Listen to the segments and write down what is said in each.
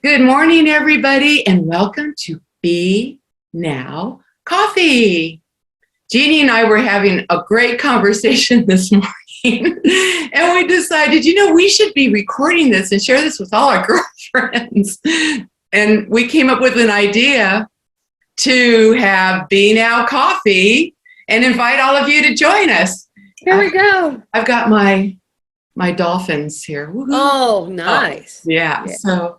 Good morning, everybody, and welcome to BNOW Coffee. Jeannie and I were having a great conversation this morning, and we decided, we should be recording this and share this with all our girlfriends. And we came up with an idea to have BNOW Coffee and invite all of you to join us. Here we go. I've got my dolphins here. Woo-hoo. Oh, nice. Oh, yeah. So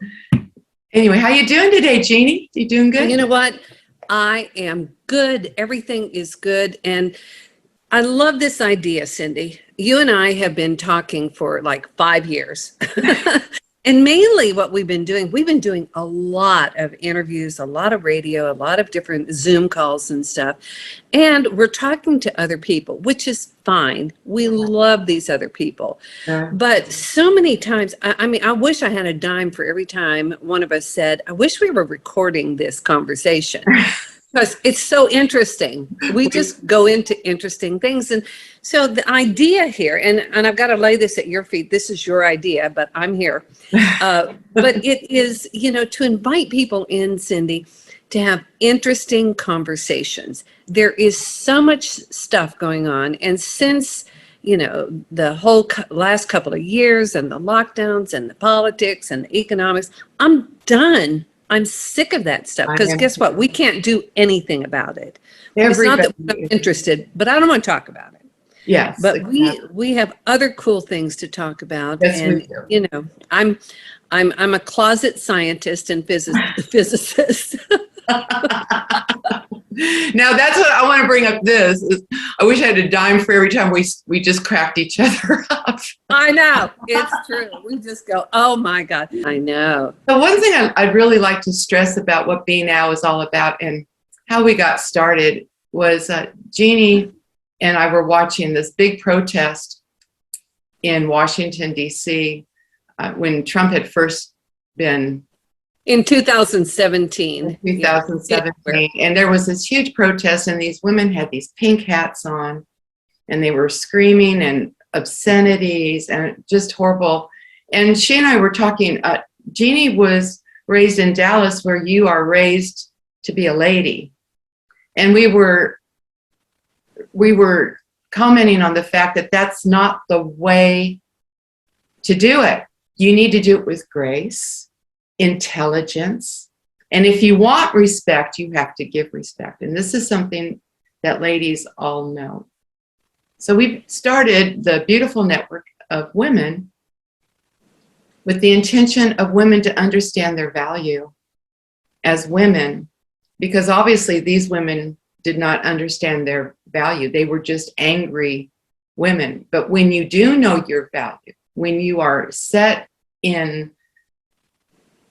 anyway, how you doing today, Jeannie? You doing good? You know what? I am good. Everything is good. And I love this idea, Cindy. You and I have been talking for like 5 years. And mainly what we've been doing a lot of interviews, a lot of radio, a lot of different Zoom calls and stuff. And we're talking to other people, which is fine. We love these other people. But so many times, I wish I had a dime for every time one of us said, I wish we were recording this conversation. Because it's so interesting. We just go into interesting things. And so the idea here, and I've got to lay this at your feet. This is your idea, but I'm here. But it is, to invite people in, Cindy, to have interesting conversations. There is so much stuff going on. And since, the whole last couple of years and the lockdowns and the politics and the economics, I'm done. I'm sick of that stuff because guess what? We can't do anything about it. It's not that we're not interested, but I don't want to talk about it. Yes. But we have other cool things to talk about. Yes, and we do. I'm a closet scientist and physicist. Now that's what I want to bring up. I wish I had a dime for every time we just cracked each other up. I know, it's true. We just go, oh my God, I know. The one thing I'd really like to stress about what BNOW is all about and how we got started was Jeannie and I were watching this big protest in Washington, D.C. When Trump had first been in 2017. And there was this huge protest, and these women had these pink hats on, and they were screaming and obscenities and just horrible. And she and I were talking. Jeannie was raised in Dallas, where you are raised to be a lady, and we were commenting on the fact that that's not the way to do it. You need to do it with grace, intelligence, and if you want respect, you have to give respect. And this is something that ladies all know. So we started the beautiful network of women with the intention of women to understand their value as women, because obviously these women did not understand their value. They were just angry women. But when you do know your value, when you are set in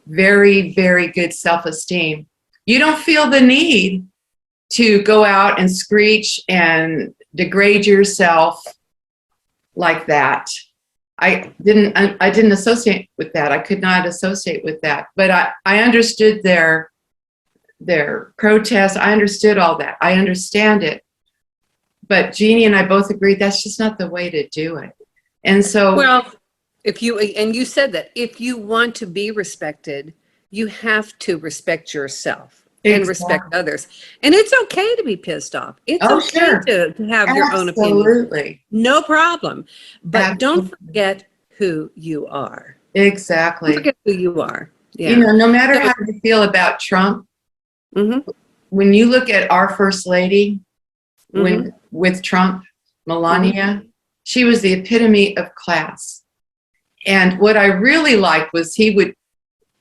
very, very good self-esteem, you don't feel the need to go out and screech and degrade yourself like that. I didn't associate with that. I could not associate with that. But I understood their protests. I understood all that. I understand it. But Jeannie and I both agreed that's just not the way to do it. And so, well, you said that if you want to be respected, you have to respect yourself and respect others. And it's okay to be pissed off. It's okay to have your own opinion. Absolutely. No problem. But don't forget who you are. Exactly. Don't forget who you are. Yeah. No matter how you feel about Trump, when you look at our first lady, with Trump, Melania, she was the epitome of class. And what I really liked was he would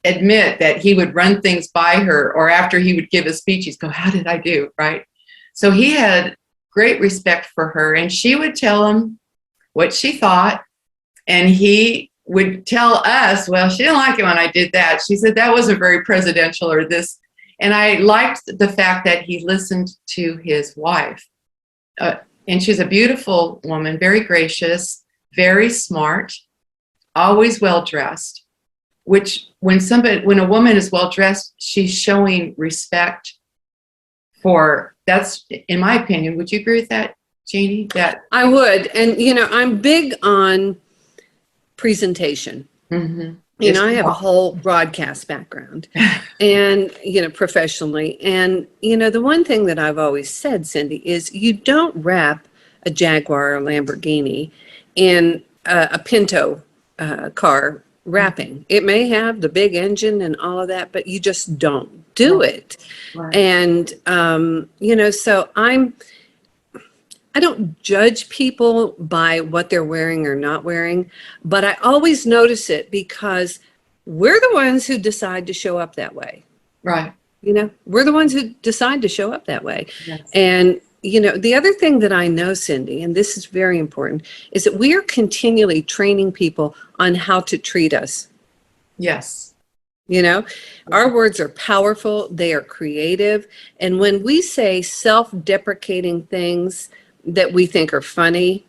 admit that he would run things by her, or after he would give a speech, he'd go, how did I do, right? So he had great respect for her, and she would tell him what she thought, and he would tell us, well, she didn't like it when I did that. She said that wasn't very presidential or this. And I liked the fact that he listened to his wife. And she's a beautiful woman, very gracious, very smart, always well-dressed, which when a woman is well-dressed, she's showing respect for, that's, in my opinion. Would you agree with that, Jeannie? That I would. And, I'm big on presentation. You know, I have a whole broadcast background and, you know, professionally. And, you know, the one thing that I've always said, Cindy, is you don't wrap a Jaguar or Lamborghini in a Pinto car wrapping. It may have the big engine and all of that, but you just don't do it. Right. And, you know, so I don't judge people by what they're wearing or not wearing, but I always notice it because we're the ones who decide to show up that way. Right. You know, we're the ones who decide to show up that way. Yes. And, you know, the other thing that I know, Cindy, and this is very important, is that we are continually training people on how to treat us. Yes. You know, our words are powerful, they are creative. And when we say self-deprecating things that we think are funny,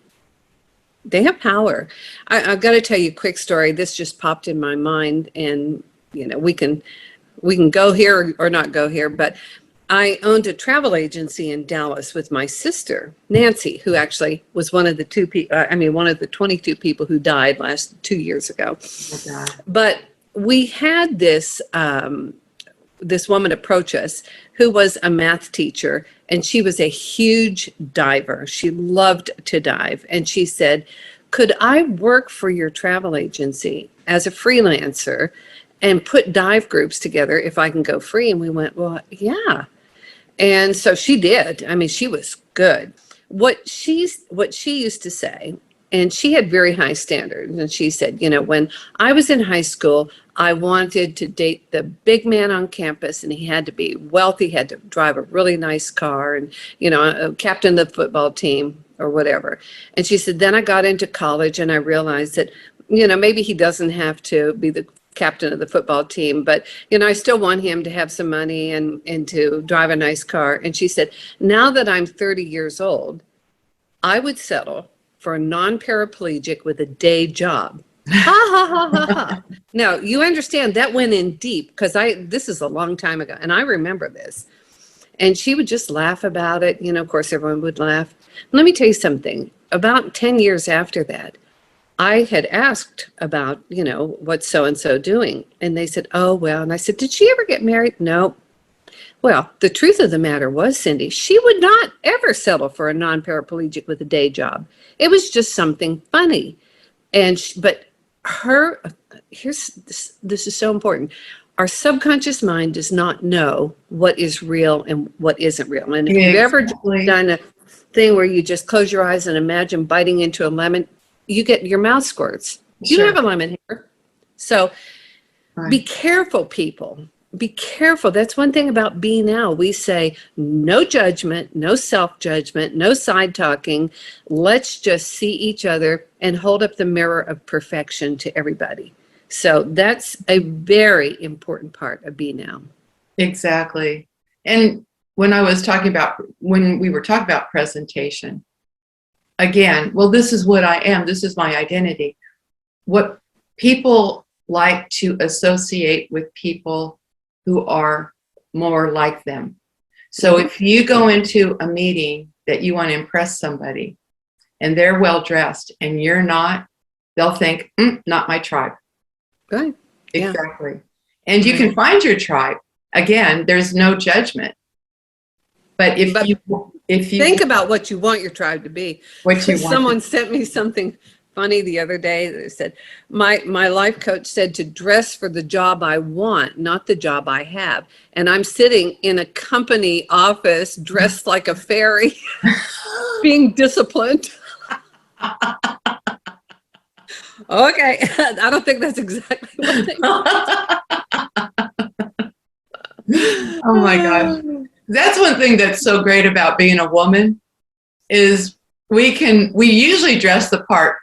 they have power. I've got to tell you a quick story. This just popped in my mind, and you know, we can go here or not go here, but I owned a travel agency in Dallas with my sister, Nancy, who actually was one of the 22 people who died 2 years ago. Oh, God. But we had this this woman approach us who was a math teacher, and she was a huge diver. She loved to dive. And she said, could I work for your travel agency as a freelancer and put dive groups together if I can go free? And we went, well, yeah. And so she did. I mean, she was good. What she used to say, and she had very high standards. And she said, you know, when I was in high school, I wanted to date the big man on campus, and he had to be wealthy, had to drive a really nice car, and, you know, a captain of the football team or whatever. And she said, then I got into college and I realized that, you know, maybe he doesn't have to be the captain of the football team, but, you know, I still want him to have some money and to drive a nice car. And she said, now that I'm 30 years old, I would settle for a non-paraplegic with a day job. Ha ha ha ha ha. Now, you understand that went in deep, because this is a long time ago, and I remember this. And she would just laugh about it. You know, of course, everyone would laugh. Let me tell you something. About 10 years after that, I had asked about, you know, what's so-and-so doing? And they said, oh, well. And I said, did she ever get married? No. Well, the truth of the matter was, Cindy, she would not ever settle for a non-paraplegic with a day job. It was just something funny. And but this is so important. Our subconscious mind does not know what is real and what isn't real. And if you've ever done a thing where you just close your eyes and imagine biting into a lemon, you get your mouth squirts. You don't have a lemon here. So be careful, people. Be careful. That's one thing about BNOW. We say no judgment, no self-judgment, no side talking. Let's just see each other and hold up the mirror of perfection to everybody. So that's a very important part of BNOW. Exactly. And when we were talking about presentation, again, well, this is what I am. This is my identity. What people like to associate with people who are more like them. So if you go into a meeting that you want to impress somebody and they're well dressed and you're not, they'll think, not my tribe. Right. Exactly. Yeah. And you can find your tribe. Again, there's no judgment. But if you think about what you want your tribe to be. Someone sent me something funny the other day. They said, my life coach said to dress for the job I want, not the job I have. And I'm sitting in a company office dressed like a fairy, being disciplined. Okay, I don't think that's exactly what they want. Oh my gosh. That's one thing that's so great about being a woman is we usually dress the part.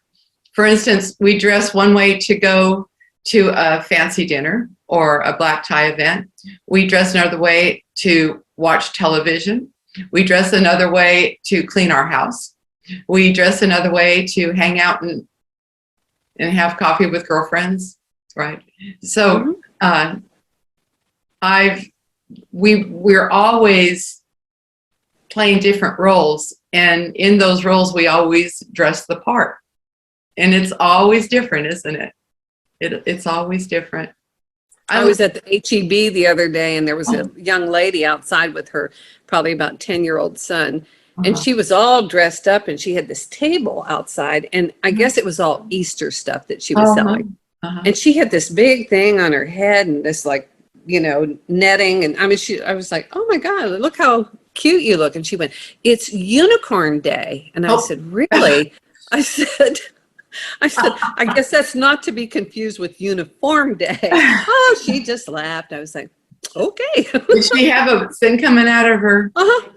For instance, we dress one way to go to a fancy dinner or a black tie event. We dress another way to watch television. We dress another way to clean our house. We dress another way to hang out and have coffee with girlfriends, right? So we're always playing different roles, and in those roles we always dress the part. And it's always different, isn't it? It's always different. I was at the HEB the other day, and there was a young lady outside with her probably about 10-year-old son. And she was all dressed up, and she had this table outside, and I guess it was all Easter stuff that she was selling. And she had this big thing on her head and this netting. And I was like, oh my God, look how cute you look. And she went, it's Unicorn Day. And I said, really? I said, I guess that's not to be confused with Uniform Day. Oh, she just laughed. I was like, okay. Did she have a thing coming out of her? Oh,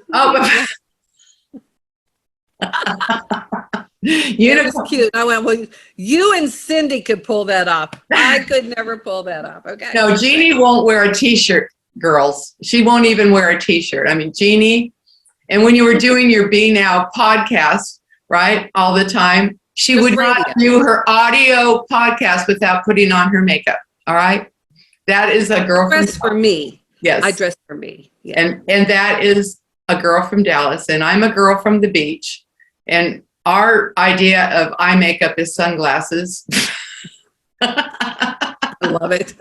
it was cute. I went, well, you and Cindy could pull that off. I could never pull that off. Okay. No, Jeannie won't wear a t-shirt, girls. She won't even wear a t-shirt. I mean, Jeannie, and when you were doing your BNOW podcast, right, all the time, she would not do her audio podcast without putting on her makeup. All right. That is a girl dress for me. Yes. I dress for me. Yeah. And that is a girl from Dallas, and I'm a girl from the beach. And our idea of eye makeup is sunglasses. I love it.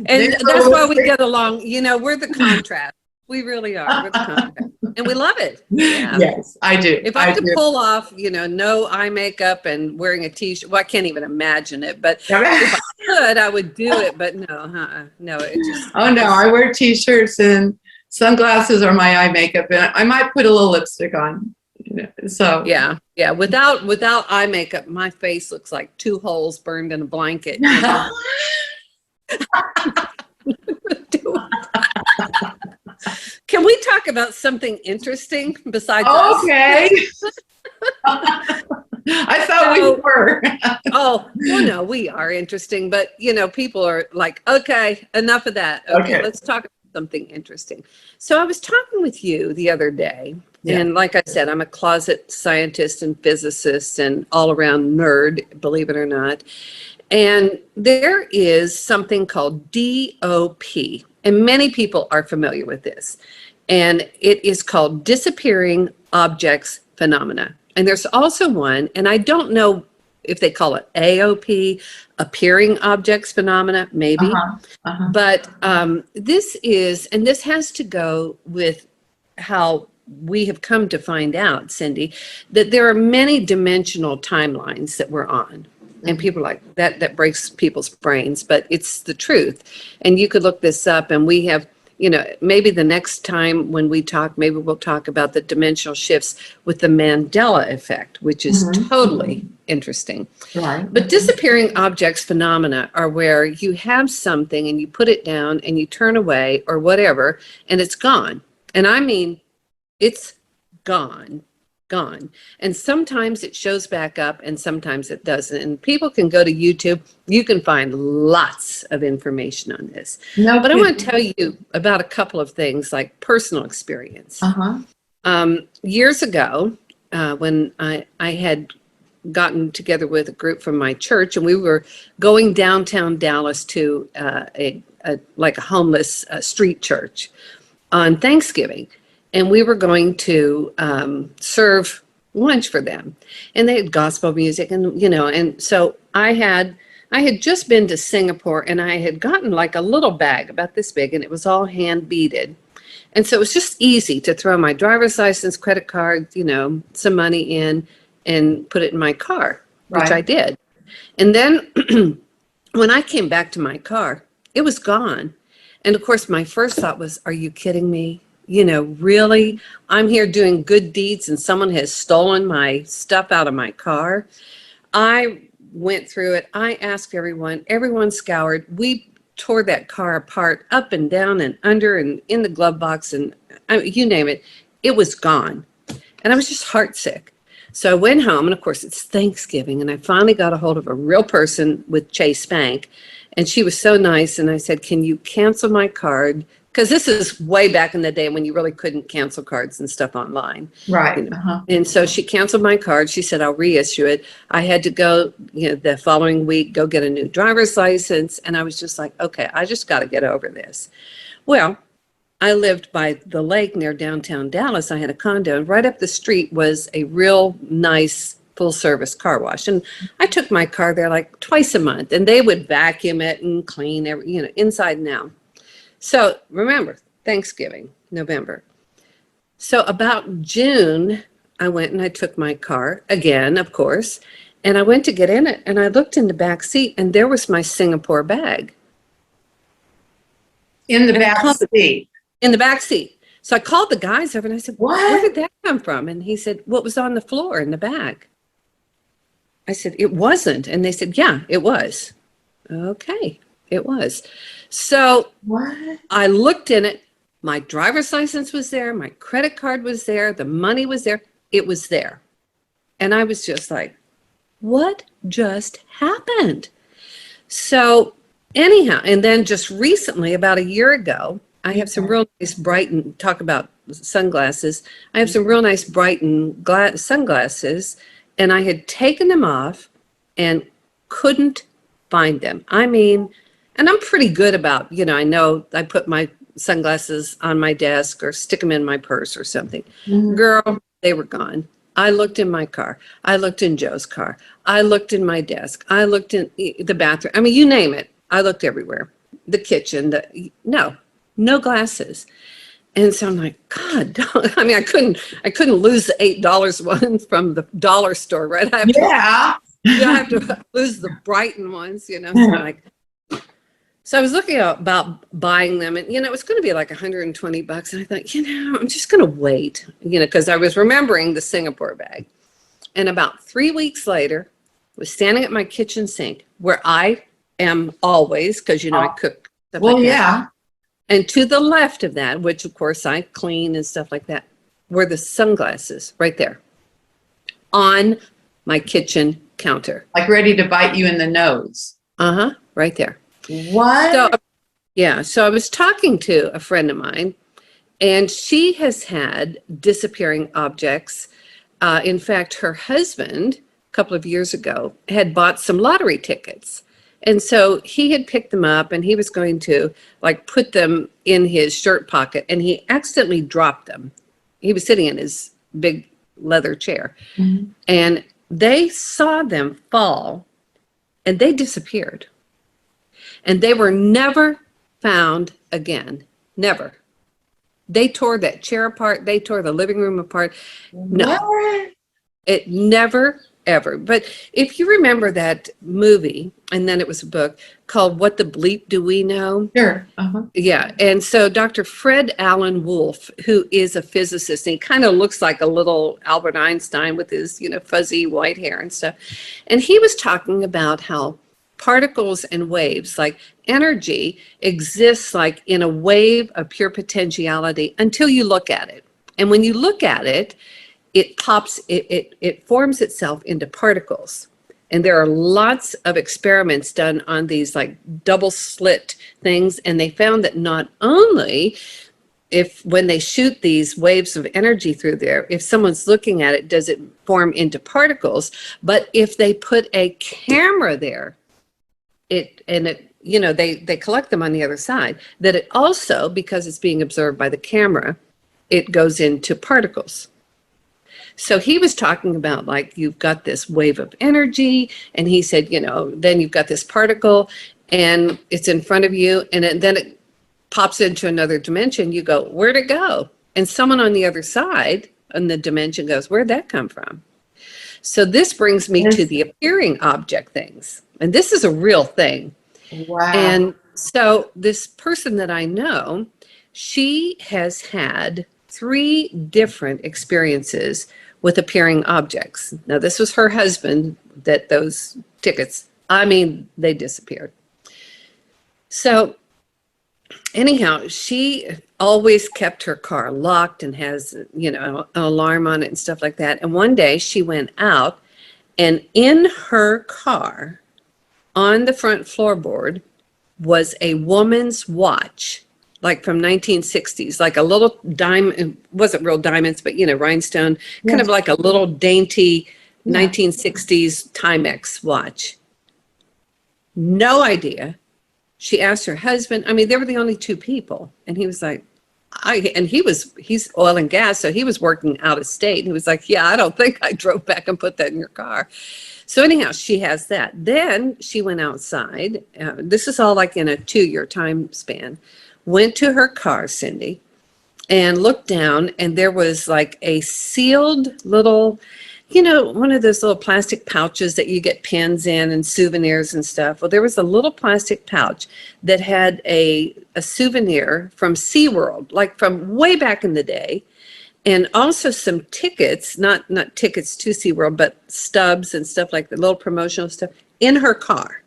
And that's why we get along. We're the contrast. We really are. We're the contrast. And we love it. Yeah. Yes, I do. If I could pull off, no eye makeup and wearing a t-shirt, well, I can't even imagine it. But if I could, I would do it. But no, no. It just. Oh, no, I wear t-shirts and sunglasses are my eye makeup. And I might put a little lipstick on. So yeah. Without eye makeup, my face looks like 2 holes burned in a blanket. Can we talk about something interesting besides okay. I thought we were. Oh, well, no, we are interesting, but people are like, okay, enough of that. Okay. Let's talk about something interesting. So I was talking with you the other day. Yeah. And like I said, I'm a closet scientist and physicist and all around nerd, believe it or not. And there is something called DOP, and many people are familiar with this. And it is called disappearing objects phenomena. And there's also one, and I don't know if they call it AOP, appearing objects phenomena, maybe. But this has to go with how we have come to find out, Cindy, that there are many dimensional timelines that we're on. And people are like, that breaks people's brains, but it's the truth. And you could look this up, and we have, maybe the next time when we talk, maybe we'll talk about the dimensional shifts with the Mandela effect, which is totally interesting. Right. But disappearing objects phenomena are where you have something and you put it down and you turn away or whatever, and it's gone. And I mean, it's gone. And sometimes it shows back up and sometimes it doesn't. And people can go to YouTube. You can find lots of information on this. But I want to tell you about a couple of things like personal experience. Years ago, when I had gotten together with a group from my church, and we were going downtown Dallas to a homeless street church on Thanksgiving. And we were going to serve lunch for them, and they had gospel music, and and so I had just been to Singapore, and I had gotten like a little bag about this big, and it was all hand beaded, and so it was just easy to throw my driver's license, credit card, some money in, and put it in my car, which I did. And then when I came back to my car, it was gone, and of course my first thought was, "Are you kidding me? Really, I'm here doing good deeds and someone has stolen my stuff out of my car." I went through it. I asked everyone scoured. We tore that car apart, up and down and under and in the glove box, and you name it, it was gone. And I was just heartsick. So I went home, and of course it's Thanksgiving, and I finally got a hold of a real person with Chase Bank, and she was so nice. And I said, "Can you cancel my card?" Because this is way back in the day when you really couldn't cancel cards and stuff online. Right. And so she canceled my card. She said, "I'll reissue it." I had to go, the following week, go get a new driver's license. And I was just like, okay, I just got to get over this. Well, I lived by the lake near downtown Dallas. I had a condo, and right up the street was a real nice full service car wash. And I took my car there like twice a month, and they would vacuum it and clean inside and out. So remember, Thanksgiving, November. So about June, I went and I took my car again, of course, and I went to get in it, and I looked in the back seat, and there was my Singapore bag. In the back seat. In the back seat. So I called the guys over and I said, What? Where did that come from? And he said, what was on the floor in the bag? I said, it wasn't. And they said, yeah, it was. Okay, it was. So What? I looked in it. My driver's license was there. My credit card was there. The money was there. It was there. And I was just like, what just happened? So anyhow, and then just recently, about a year ago, I have some real nice Brighton, talk about sunglasses. I have some real nice Brighton sunglasses, and I had taken them off and couldn't find them. I mean, and I'm pretty good about, I know I put my sunglasses on my desk or stick them in my purse or something. Mhm. Girl, they were gone. I looked in my car. I looked in Joe's car. I looked in my desk. I looked in the bathroom. I mean, you name it. I looked everywhere. The kitchen, no glasses. And so I'm like, God, I mean, I couldn't lose the $8 one from the dollar store, right? I have to lose the Brighton ones, So I'm like, so I was looking about buying them, and it was going to be like $120. And I thought, I'm just going to wait, because I was remembering the Singapore bag. And about 3 weeks later, I was standing at my kitchen sink where I am always, because I cook stuff Well, like that. yeah. And to the left of that, which of course I clean and stuff like that, were the sunglasses right there on my kitchen counter. Like ready to bite you in the nose. Right there. What? So, yeah. So I was talking to a friend of mine, and she has had disappearing objects. In fact, her husband, a couple of years ago, had bought some lottery tickets. And so he had picked them up, and he was going to put them in his shirt pocket, and he accidentally dropped them. He was sitting in his big leather chair, and they saw them fall, and they disappeared. And they were never found again. Never. They tore that chair apart. They tore the living room apart. No, What? it never, ever. But if you remember that movie, and then it was a book called What the Bleep Do We Know? Sure. Yeah. And so Dr. Fred Alan Wolf, who is a physicist, and he kind of looks like a little Albert Einstein with his, fuzzy white hair and stuff. And he was talking about how particles and waves, like energy, exists like in a wave of pure potentiality until you look at it. And when you look at it, it pops, it forms itself into particles. And there are lots of experiments done on these double slit things. And they found that not only when they shoot these waves of energy through there, if someone's looking at it, does it form into particles, but if they put a camera there, they collect them on the other side, that it also, because it's being observed by the camera, it goes into particles. So he was talking about you've got this wave of energy, and he said, then you've got this particle and it's in front of you, and then it pops into another dimension. You go, where'd it go? And someone on the other side in the dimension goes, where'd that come from? So this brings me to the appearing object things. And this is a real thing. Wow. And so this person that I know, she has had 3 different experiences with appearing objects. Now, this was her husband that those tickets, they disappeared. So anyhow, she always kept her car locked and has, an alarm on it and stuff like that. And one day she went out, and in her car on the front floorboard was a woman's watch, from 1960s, a little diamond. It wasn't real diamonds, but rhinestone, kind of like a little dainty 1960s Timex watch. No idea. She asked her husband. They were the only 2 people, and he was like, and he's oil and gas, so he was working out of state. And he was like, yeah, I don't think I drove back and put that in your car. So anyhow, she has that. Then she went outside. This is all like in a 2-year time span. Went to her car, Cindy, and looked down, and there was like a sealed little, one of those little plastic pouches that you get pins in and souvenirs and stuff. Well, there was a little plastic pouch that had a souvenir from SeaWorld, like from way back in the day, and also some tickets, not tickets to SeaWorld, but stubs and stuff like the little promotional stuff in her car.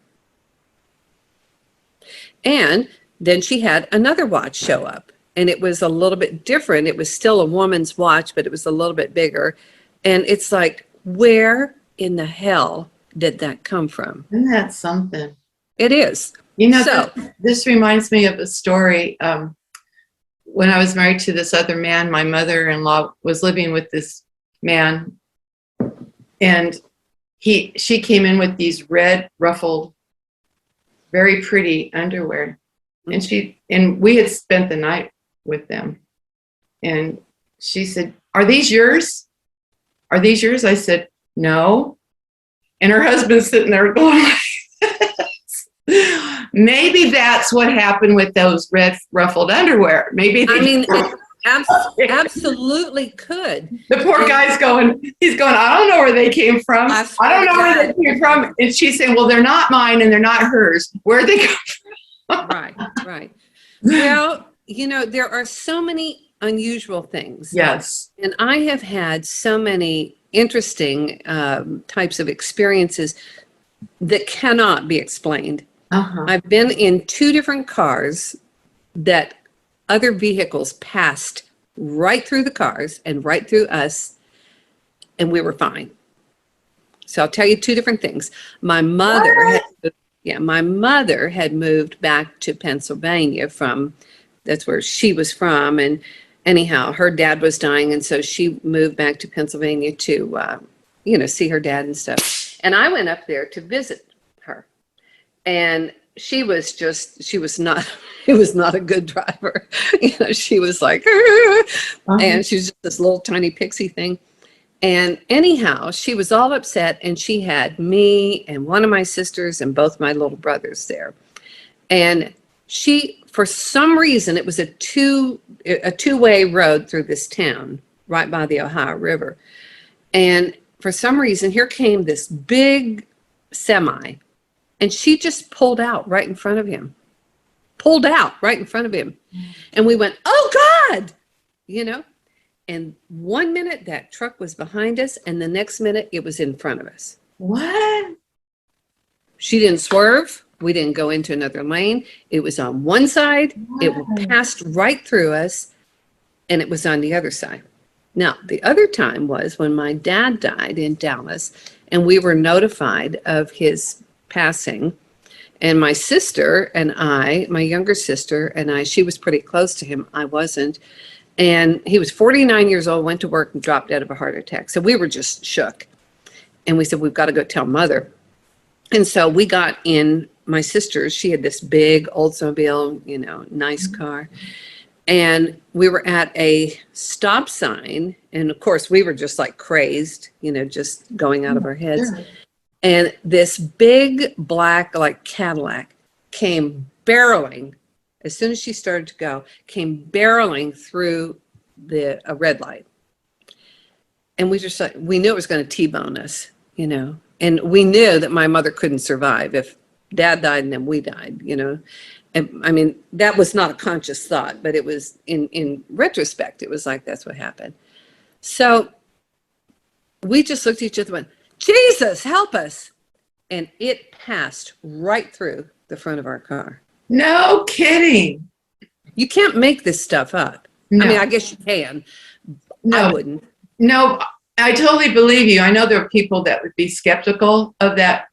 And then she had another watch show up, and it was a little bit different. It was still a woman's watch, but it was a little bit bigger. And it's like, where in the hell did that come from? Isn't that something? It is. This reminds me of a story. When I was married to this other man, my mother-in-law was living with this man, and she came in with these red ruffled, very pretty underwear, and we had spent the night with them, and she said, "Are these yours? Are these yours?" I said, "No," and her husband's sitting there going like, maybe that's what happened with those red ruffled underwear. Maybe it absolutely could. The poor guy's he's going, I don't know where they came from. I don't know where they came from. And she's saying, well, they're not mine and they're not hers. Where'd they come from? Right. Well, there are so many unusual things. Yes. And I have had so many interesting types of experiences that cannot be explained. I've been in 2 different cars that other vehicles passed right through the cars and right through us, and we were fine. So I'll tell you 2 different things. My mother had moved back to Pennsylvania that's where she was from, and anyhow, her dad was dying, and so she moved back to Pennsylvania to see her dad and stuff. And I went up there to visit her. And it was not a good driver. She was like, and she was just this little tiny pixie thing. And anyhow, she was all upset, and she had me and one of my sisters and both my little brothers there. And for some reason, it was a two-way road through this town right by the Ohio River. And for some reason, here came this big semi. And she just pulled out right in front of him. And we went, oh, God, And 1 minute that truck was behind us, and the next minute it was in front of us. What? She didn't swerve. We didn't go into another lane. It was on one side. What? It passed right through us, and it was on the other side. Now, the other time was when my dad died in Dallas, and we were notified of his passing, and my sister and my younger sister and I, she was pretty close to him. I wasn't. And he was 49 years old, went to work and dropped dead of a heart attack. So we were just shook. And we said, we've got to go tell Mother. And so we got in my sister's. She had this big Oldsmobile, nice car. And we were at a stop sign. And of course, we were just like crazed, just going out of our heads. Sure. And this big black Cadillac came barreling, as soon as she started to go, came barreling through a red light. And we knew it was going to T-bone us, and we knew that my mother couldn't survive if Dad died and then we died, And I mean, that was not a conscious thought, but it was in retrospect, it was like, that's what happened. So we just looked at each other and went, Jesus, help us. And it passed right through the front of our car. No kidding. You can't make this stuff up. No. I mean, I guess you can. No. I wouldn't. No, I totally believe you. I know there are people that would be skeptical of that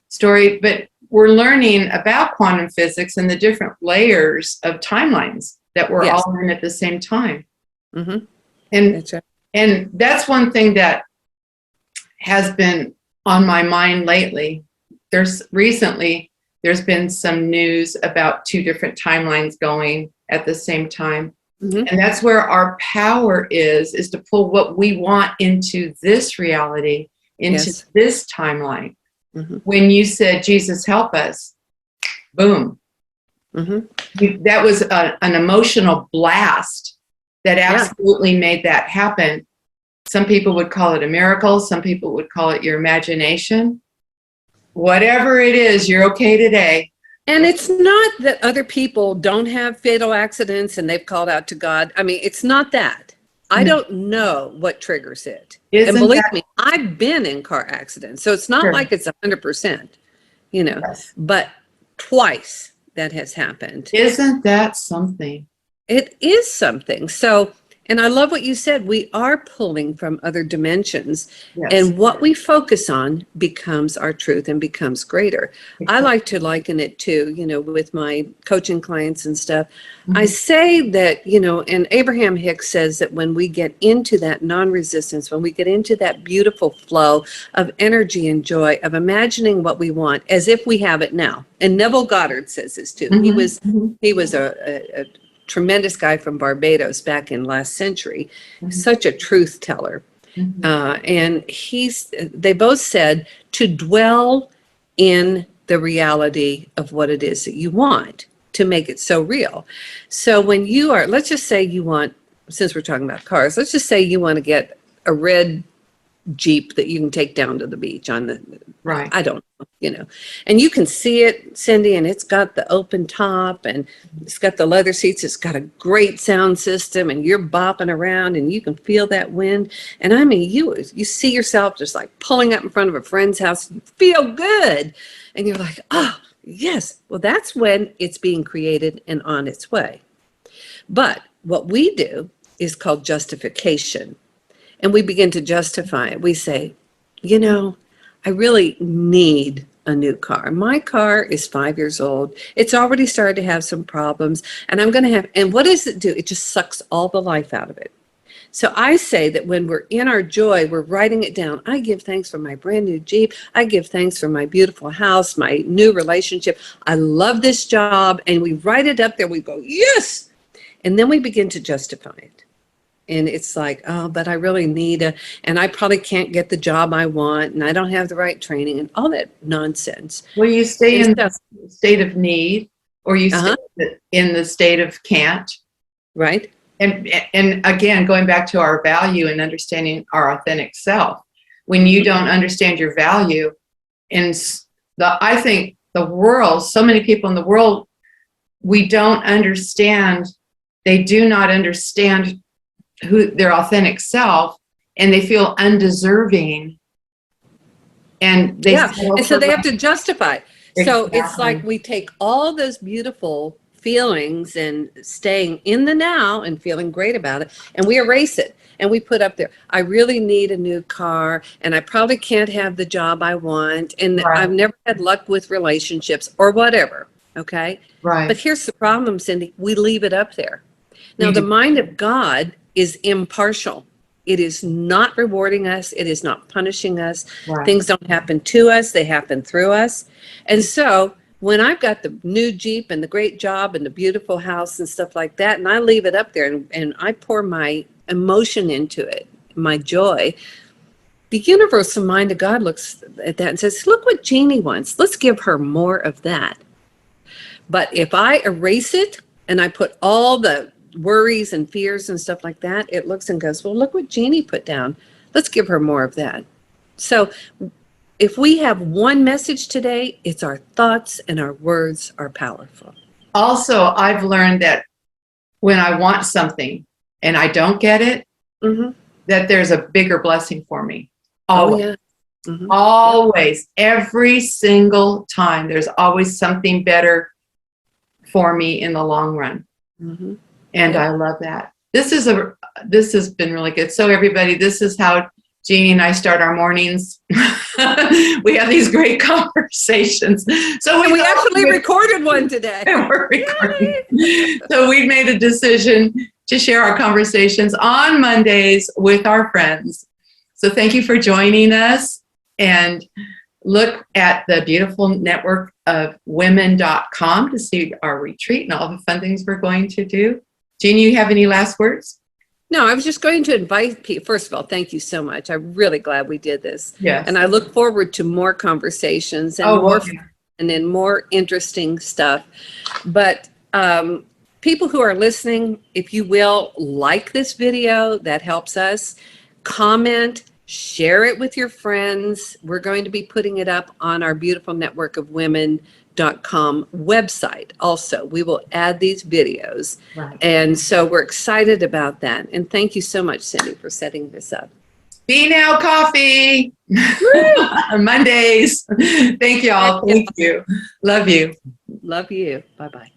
story, but we're learning about quantum physics and the different layers of timelines that we're all in at the same time. Mm-hmm. And that's right. And that's one thing that has been on my mind lately. There's been some news about 2 different timelines going at the same time. Mhm. And that's where our power is to pull what we want into this reality, into Yes. this timeline. Mhm. When you said, Jesus, help us, boom. Mhm. That was an emotional blast that absolutely made that happen. Some people would call it a miracle. Some people would call it your imagination. Whatever it is, you're okay today. And it's not that other people don't have fatal accidents and they've called out to God. I mean, it's not that. I No. don't know what triggers it. And Isn't believe that me, I've been in car accidents. So it's not true? like it's 100%, Yes. but twice that has happened. Isn't that something? It is something. So, and I love what you said. We are pulling from other dimensions, Yes. and what we focus on becomes our truth and becomes greater. I like to liken it to, with my coaching clients and stuff. I say that, and Abraham Hicks says that when we get into that non-resistance, when we get into that beautiful flow of energy and joy, of imagining what we want as if we have it now. And Neville Goddard says this too. He was a tremendous guy from Barbados back in last century, such a truth teller. And they both said to dwell in the reality of what it is that you want to make it so real. So when you are, let's just say you want, since we're talking about cars, let's just say you want to get a red Jeep that you can take down to the beach on the, Right. I don't know, and you can see it, Cindy, and it's got the open top and it's got the leather seats. It's got a great sound system and you're bopping around and you can feel that wind. And I mean, you see yourself just like pulling up in front of a friend's house. You feel good. And you're like, oh, yes. Well, that's when it's being created and on its way. But what we do is called justification. And we begin to justify it. We say, I really need a new car. My car is 5 years old. It's already started to have some problems. And I'm going to have, and what does it do? It just sucks all the life out of it. So I say that when we're in our joy, we're writing it down. I give thanks for my brand new Jeep. I give thanks for my beautiful house, my new relationship. I love this job. And we write it up there. We go, yes. And then we begin to justify it. And it's like, oh, but I really need and I probably can't get the job I want, and I don't have the right training, and all that nonsense. Well, you stay in stuff. the state of need, or you stay in the state of can't. Right. And again, going back to our value and understanding our authentic self, when you don't understand your value, I think the world, so many people in the world, we don't understand. They do not understand who their authentic self, and they feel undeserving, and and so they have to justify. So Exactly. it's like we take all those beautiful feelings and staying in the now and feeling great about it, and we erase it and we put up there, I really need a new car, and I probably can't have the job I want, and Right. I've never had luck with relationships or whatever. Okay. Right. But here's the problem, Cindy. We leave it up there. Now, the mind of God is impartial. It is not rewarding us. It is not punishing us. Right. Things don't happen to us. They happen through us. And so when I've got the new Jeep and the great job and the beautiful house and stuff like that, and I leave it up there and I pour my emotion into it, my joy, the universal mind of God looks at that and says, look what Jeannie wants. Let's give her more of that. But if I erase it and I put all the worries and fears and stuff like that, it looks and goes, well, look what Jeannie put down. Let's give her more of that. So if we have one message today, it's our thoughts and our words are powerful. Also, I've learned that when I want something and I don't get it, that there's a bigger blessing for me. Always. Oh, yeah. Always. Every single time, there's always something better for me in the long run. And I love that. This has been really good. So everybody, this is how Jeannie and I start our mornings. We have these great conversations. So we actually recorded one today. We're recording. So we made a decision to share our conversations on Mondays with our friends. So thank you for joining us, and look at the beautiful network of women.com to see our retreat and all the fun things we're going to do. Jeannie, you have any last words? No, I was just going to invite people. First of all, thank you so much. I'm really glad we did this. Yes. And I look forward to more conversations and Oh, more well, yeah. and then more interesting stuff. But people who are listening, if you will, like this video, that helps us. Comment, share it with your friends. We're going to be putting it up on our beautiful network of women.com website. Also, we will add these videos. Right. And so we're excited about that. And thank you so much, Cindy, for setting this up. BNOW coffee Mondays. Thank you all. Thank you. Love you. Love you. Bye-bye.